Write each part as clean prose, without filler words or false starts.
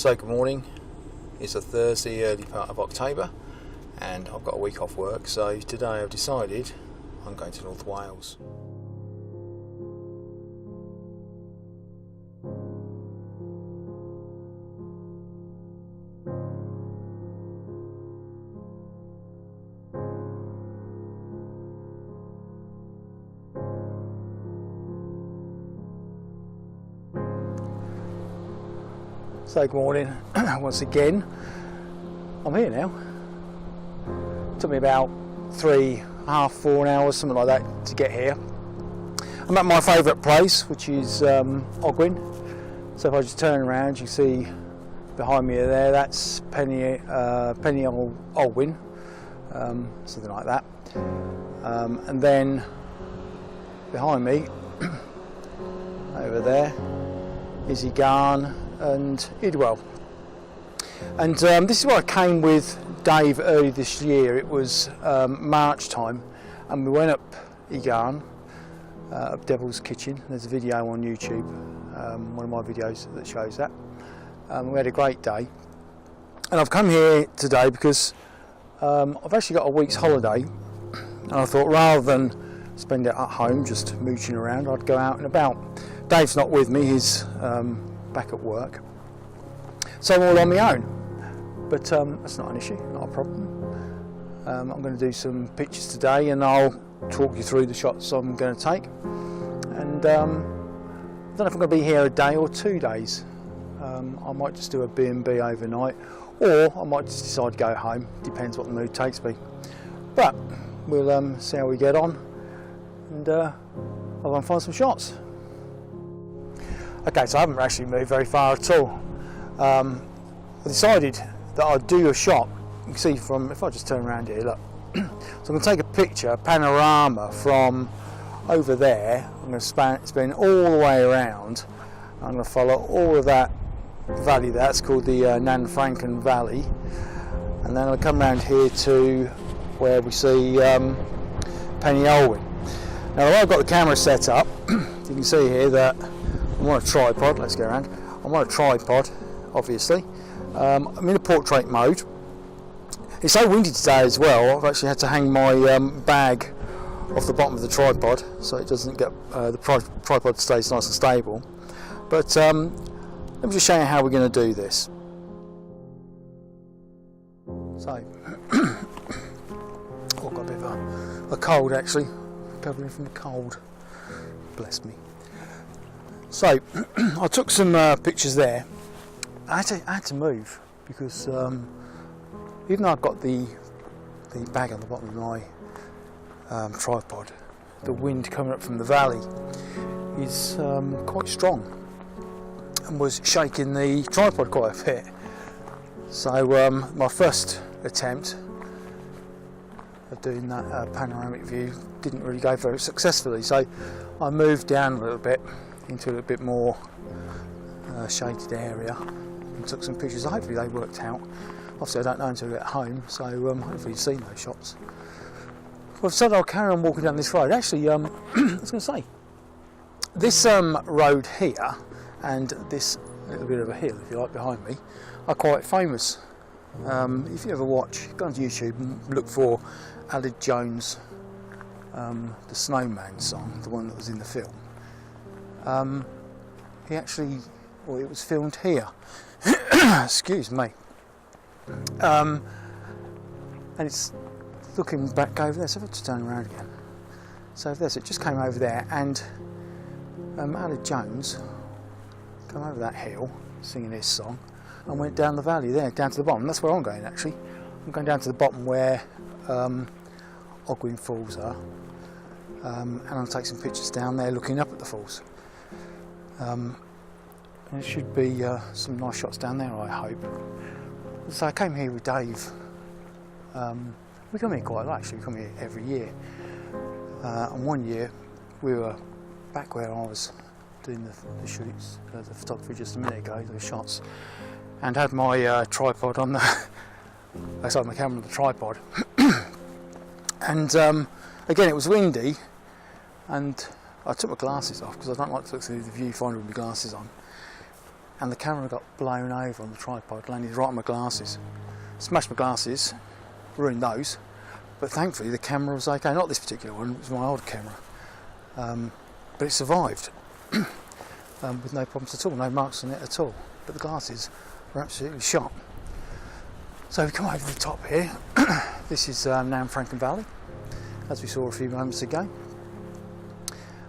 So good morning, it's a Thursday, early part of October, and I've got a week off work, so today I've decided I'm going to North Wales. So good morning once again. I'm here now. It took me about 3.5, 4 hours, something like that, to get here. I'm at my favourite place, which is Ogwen. So if I just turn around, you see behind me there, that's Penny Ogwen, something like that. And then behind me, over there, is Llanberis and Idwell. And this is where I came with Dave early this year. It was March time, and we went up Llanberis, up Devil's Kitchen. There's a video on YouTube, one of my videos that shows that. We had a great day, and I've come here today because I've actually got a week's holiday, and I thought rather than spend it at home just mooching around, I'd go out and about. Dave's not with me, he's back at work, so I'm all on my own, but that's not an issue, not a problem. I'm going to do some pictures today, and I'll talk you through the shots I'm going to take, and I don't know if I'm going to be here a day or 2 days. I might just do a B&B overnight, or I might just decide to go home, depends what the mood takes me, but we'll see how we get on, and I'll go and find some shots. Okay, so I haven't actually moved very far at all. I decided that I'd do a shot. You can see from, if I just turn around here, look. So I'm going to take a picture, a panorama from over there. I'm going to spin all the way around. I'm going to follow all of that valley there. That's called the Llanberis Valley. And then I'll come around here to where we see Penny Ogwen. Now, the way I've got the camera set up, you can see here that I'm on a tripod. Let's go around. I'm on a tripod, obviously. I'm in a portrait mode. It's so windy today as well, I've actually had to hang my bag off the bottom of the tripod so it doesn't get, the tripod stays nice and stable. But let me just show you how we're going to do this. So, oh, I've got a bit of a cold actually, recovering from the cold, bless me. So, I took some pictures there. I had to move because even though I've got the bag on the bottom of my tripod, the wind coming up from the valley is quite strong and was shaking the tripod quite a bit. So my first attempt of doing that panoramic view didn't really go very successfully, so I moved down a little bit into a bit more shaded area and took some pictures. Hopefully they worked out. Obviously I don't know until we get home, so hopefully you've seen those shots. Well, I've decided I'll carry on walking down this road. Actually, I was going to say, this road here and this little bit of a hill, if you like, behind me, are quite famous. If you ever watch, go onto YouTube and look for Aled Jones' The Snowman song, the one that was in the film. He actually, well, it was filmed here. Excuse me. And it's looking back over there, so if I just turn around again. So over there, so it just came over there, and Aled Jones came over that hill singing his song and went down the valley there, down to the bottom. That's where I'm going actually. I'm going down to the bottom where Ogwen Falls are, and I'll take some pictures down there looking up at the falls. And there should be some nice shots down there, I hope. So I came here with Dave. We come here quite a lot actually, we come here every year. And one year we were back where I was doing the shoots, the photography just a minute ago, those shots, and had my tripod on the, I had my camera on the tripod. And again it was windy, and I took my glasses off because I don't like to look through the viewfinder with my glasses on. and the camera got blown over on the tripod, landed right on my glasses. Smashed my glasses, ruined those, but thankfully the camera was okay. Not this particular one, it was my old camera, but it survived with no problems at all, no marks on it at all, but the glasses were absolutely shot. So we come over the top here. This is Llanberis Valley, as we saw a few moments ago.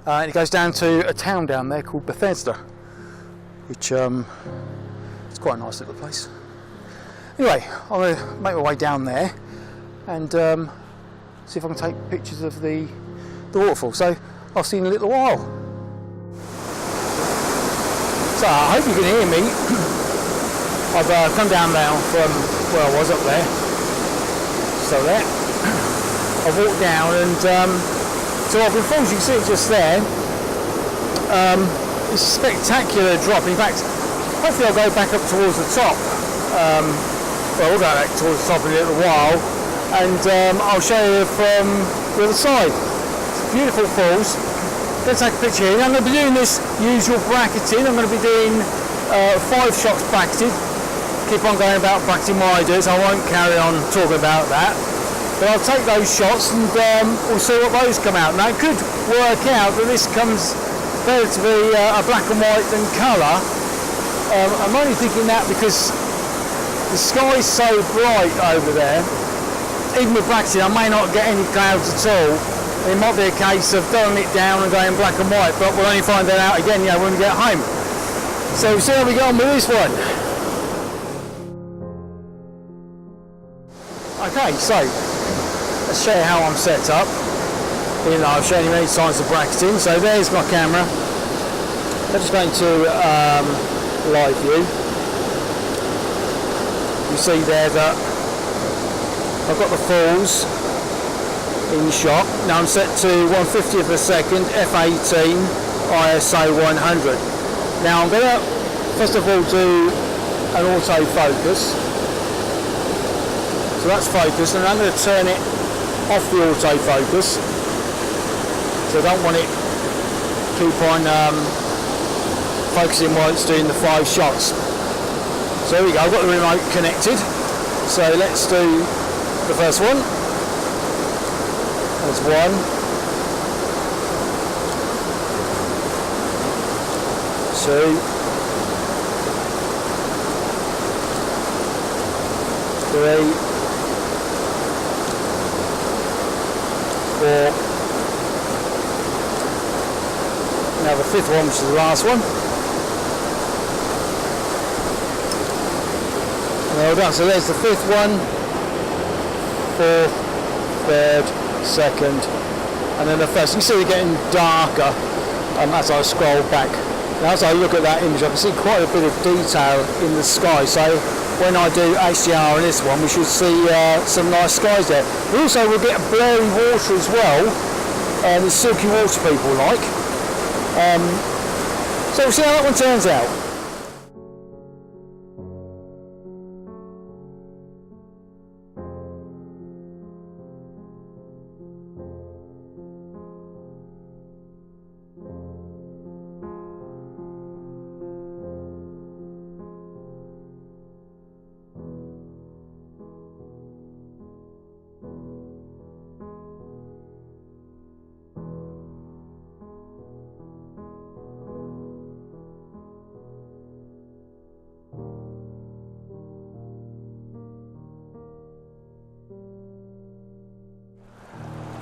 And it goes down to a town down there called Bethesda, which is quite a nice little place. Anyway, I'm going to make my way down there and see if I can take pictures of the waterfall. So I'll see you in a little while. So I hope you can hear me. I've come down now from where I was up there. So there. I've walked down and so I've been falls, you can see it just there. It's a spectacular drop. In fact, hopefully I'll go back up towards the top. Well, we'll go back towards the top in a little while, and I'll show you from the other side. It's beautiful falls. Let's take a picture here. Now, I'm going to be doing this usual bracketing. I'm going to be doing 5 shots bracketed. Keep on going about bracketing what I do, so I won't carry on talking about that. But I'll take those shots and we'll see what those come out. Now, it could work out that this comes better to be a black and white than colour. I'm only thinking that because the sky's so bright over there. Even with bracketing, I may not get any clouds at all. It might be a case of dumbing it down and going black and white, but we'll only find that out again, when we get home. So we'll see how we get on with this one. Okay, so let's show you how I'm set up. I've shown you many times the bracketing. So there's my camera. Let's just go into live view. You see there that I've got the falls in shot. Now I'm set to 1/50th of a second, f/18, ISO 100. Now I'm going to first of all do an autofocus. So that's focused, and I'm going to turn it off the autofocus. So I don't want it keep on focusing while it's doing the 5 shots. So here we go, I've got the remote connected. So let's do the first one. There's 1. 2. 3. 4. Now the 5th one, which is the last one. Well done. So there's the 5th one, 4th, 3rd, 2nd, and then the 1st. You see it getting darker as I scroll back. Now as I look at that image, I can see quite a bit of detail in the sky. So when I do HDR on this one, we should see some nice skies there. We also will get blurry water as well, the silky water people like. So we'll see how that one turns out.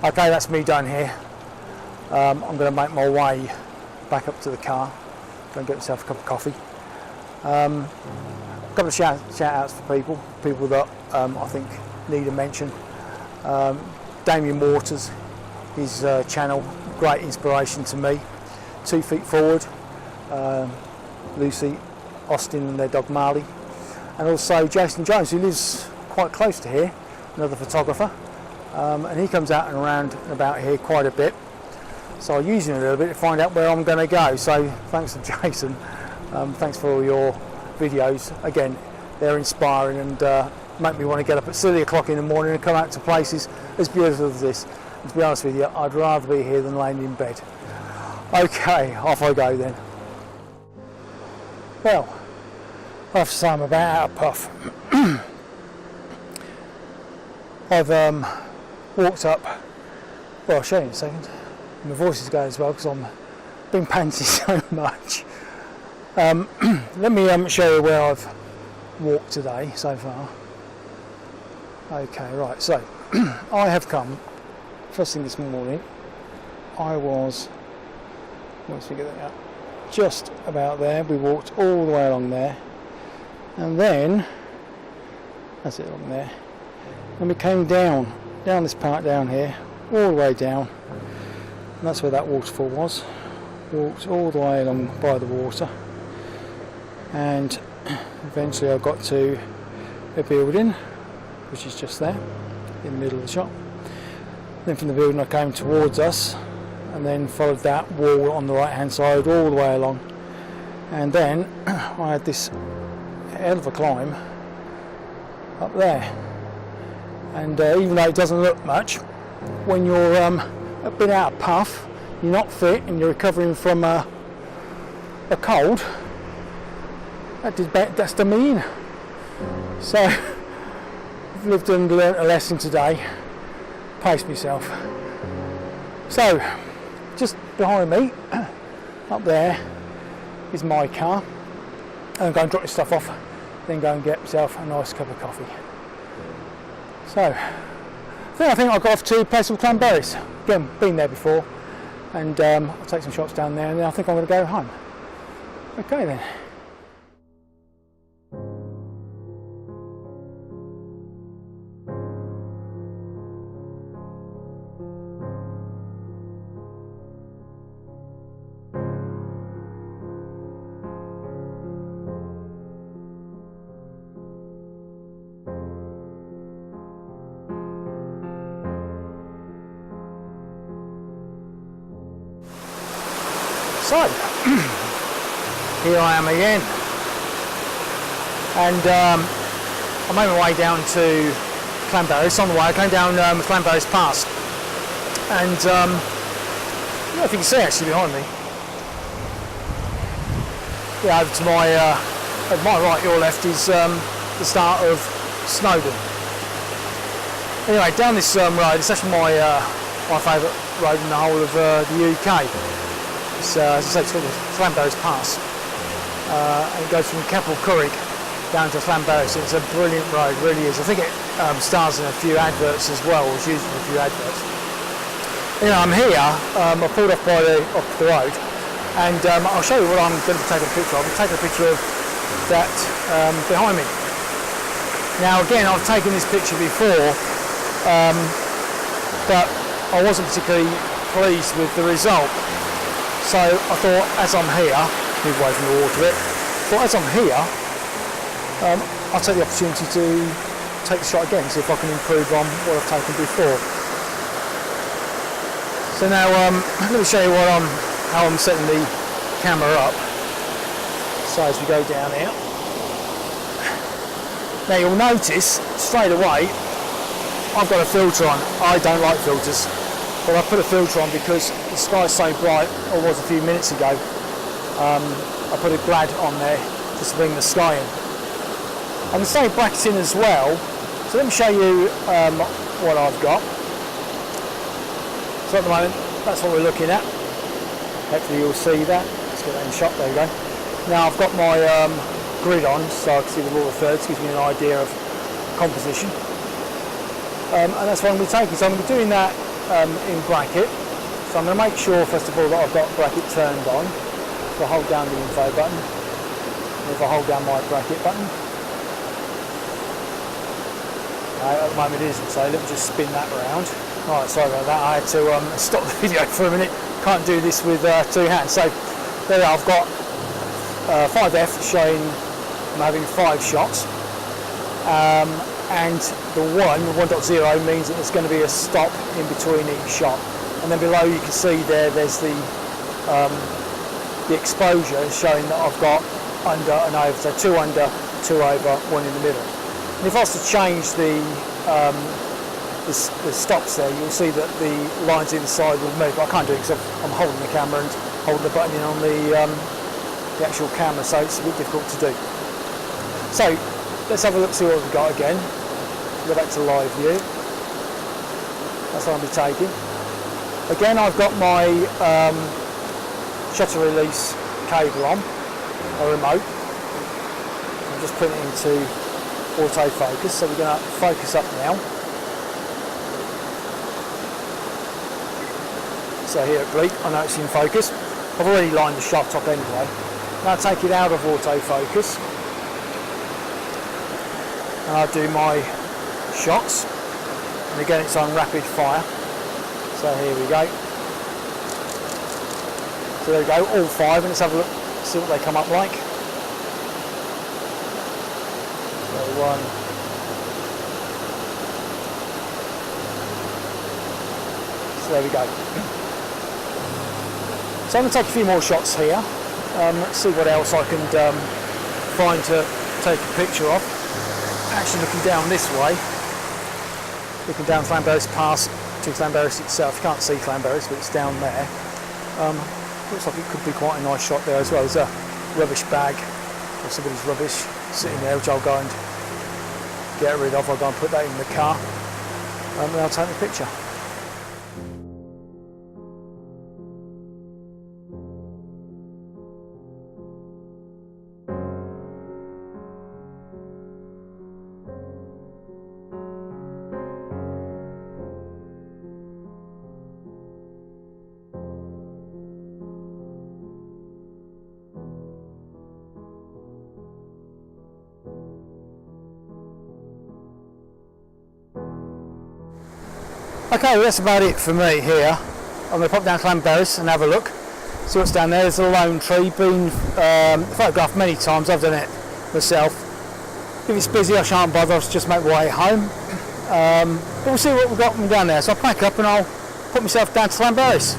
Okay, that's me done here. I'm going to make my way back up to the car, go and get myself a cup of coffee. A couple of shout outs for people that I think need a mention. Damien Waters, his channel, great inspiration to me. 2 Feet Forward, Lucy, Austin and their dog Marley. And also Jason Jones, who lives quite close to here, another photographer. And he comes out and around and about here quite a bit, so I'll use him a little bit to find out where I'm going to go. So thanks to Jason, thanks for all your videos. Again, they're inspiring and make me want to get up at silly o'clock in the morning and come out to places as beautiful as this. And to be honest with you, I'd rather be here than laying in bed. Okay, off I go then. Well, I have to say I'm about out of puff. I've walked up, well I'll show you in a second. My voice is going as well because I've been panting so much. Let me show you where I've walked today so far. Okay, right, so I have come first thing this morning. I was, let's figure that out, just about there. We walked all the way along there, and then that's it along there, and we came down this part down here, all the way down, and that's where that waterfall was. Walked all the way along by the water, and eventually I got to a building which is just there in the middle of the shop. Then from the building I came towards us, and then followed that wall on the right hand side all the way along, and then I had this hell of a climb up there. And even though it doesn't look much, when you're a bit out of puff, you're not fit and you're recovering from a cold, that's the mean. So I've lived and learnt a lesson today, paced myself. So just behind me up there is my car. I'm going to drop this stuff off, then go and get myself a nice cup of coffee. So I think I'll go off to a place called Llanberis. Again, been there before, and I'll take some shots down there, and then I think I'm going to go home. Okay then. So, here I am again, and I made my way down to Llanberis. On the way I came down Llanberis Pass, and I don't know if you can see actually behind me, yeah, over to my right, your left is the start of Snowdon. Anyway, down this road, it's actually my favourite road in the whole of the UK. It's, as I say, it's called the Llanberis Pass, and it goes from Capel Currig down to Llanberis. It's a brilliant road, really is. I think it stars in a few adverts as well, or is used in a few adverts. Anyway, I'm here, I pulled off the road, and I'll show you what I'm going to be taking a picture of. I'm taking a picture of that behind me. Now again, I've taken this picture before, but I wasn't particularly pleased with the result. So I thought, as I'm here, move away from the water a bit, as I'm here, I'll take the opportunity to take the shot again, see if I can improve on what I've taken before. So now, let me show you how I'm setting the camera up. So as we go down here. Now you'll notice, straight away, I've got a filter on. I don't like filters. But I put a filter on because the sky's so bright, or was a few minutes ago. I put a glad on there just to bring the sky in. I'm going to stay bracketing as well, so let me show you what I've got. So at the moment, that's what we're looking at. Hopefully you'll see that. Let's get that in shot, there we go. Now I've got my grid on, so I can see the rule of thirds, gives me an idea of composition. And that's what I'm going to be taking. So I'm going to be doing that in bracket. So I'm going to make sure first of all that I've got bracket turned on. So I hold down the info button, and if I hold down my bracket button, at the moment it isn't, so let me just spin that round. Alright, sorry about that, I had to stop the video for a minute, can't do this with two hands. So there we are, I've got 5F showing I'm having 5 shots, and the 1.0 means that there's going to be a stop in between each shot, and then below you can see there's the exposure showing that I've got under and over, so 2 under, 2 over, 1 in the middle. And if I was to change the stops there, you'll see that the lines inside will move. I can't do it because I'm holding the camera and holding the button in on the actual camera, so it's a bit difficult to do. So let's have a look, see what we've got again. Go back to live view. That's what I'll be taking. Again, I've got my shutter release cable on, a remote. I'm just putting it into autofocus, so we're going to focus up now. So here at Bleak, I know it's in focus. I've already lined the shot up anyway. Now take it out of autofocus, and I'll do my shots. And again, it's on rapid fire. So here we go. So there we go, all 5, and let's have a look, see what they come up like. So 1. So there we go. So I'm going to take a few more shots here, see what else I can find to take a picture of. Actually looking down this way, looking down Llanberis Pass to Llanberis itself. You can't see Llanberis, but it's down there. Looks like it could be quite a nice shot there as well. There's a rubbish bag or somebody's rubbish sitting there, which I'll go and get rid of. I'll go and put that in the car, and then I'll take the picture. Okay, well that's about it for me here. I'm going to pop down to Llanberis and have a look, see what's down there. There's a lone tree, been photographed many times, I've done it myself. If it's busy I shan't bother, I'll just make my way home. But we'll see what we've got from down there. So I'll pack up and I'll put myself down to Llanberis.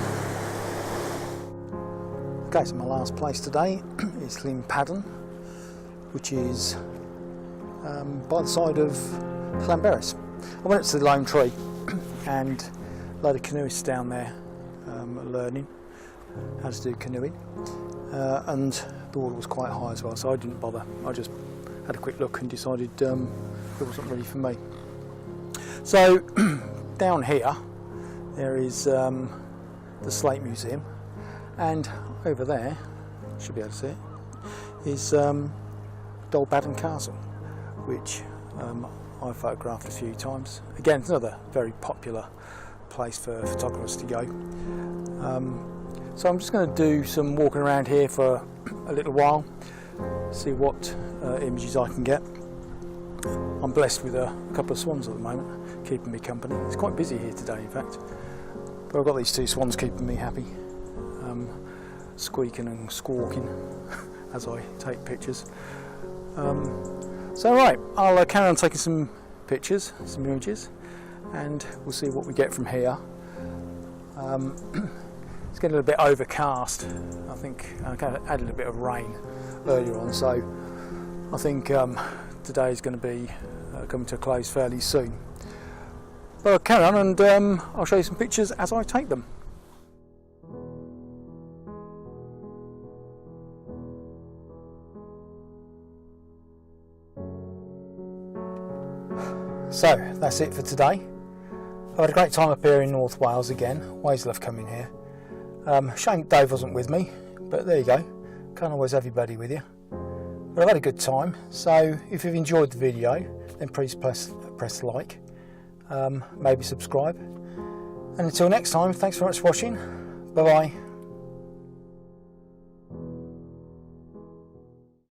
Okay, so my last place today is Llanberis, which is by the side of Llanberis. I went up to the lone tree and a load of canoeists down there learning how to do canoeing, and the water was quite high as well, so I didn't bother. I just had a quick look and decided it wasn't really for me. So down here there is the Slate Museum, and over there, you should be able to see it, is Dolbaden Castle, which I've photographed a few times. Again, it's another very popular place for photographers to go. So I'm just going to do some walking around here for a little while, see what images I can get. I'm blessed with a couple of swans at the moment, keeping me company. It's quite busy here today, in fact. But I've got these 2 swans keeping me happy, squeaking and squawking as I take pictures. So right, I'll carry on taking some pictures, some images, and we'll see what we get from here. It's getting a little bit overcast. I think I kind of added a bit of rain earlier on, so I think today is going to be coming to a close fairly soon. But I'll carry on and I'll show you some pictures as I take them. So that's it for today. I've had a great time up here in North Wales again. Always love coming here. Shame Dave wasn't with me, but there you go. Can't always have everybody with you. But I've had a good time. So if you've enjoyed the video, then please press like, maybe subscribe. And until next time, thanks very much for watching. Bye bye.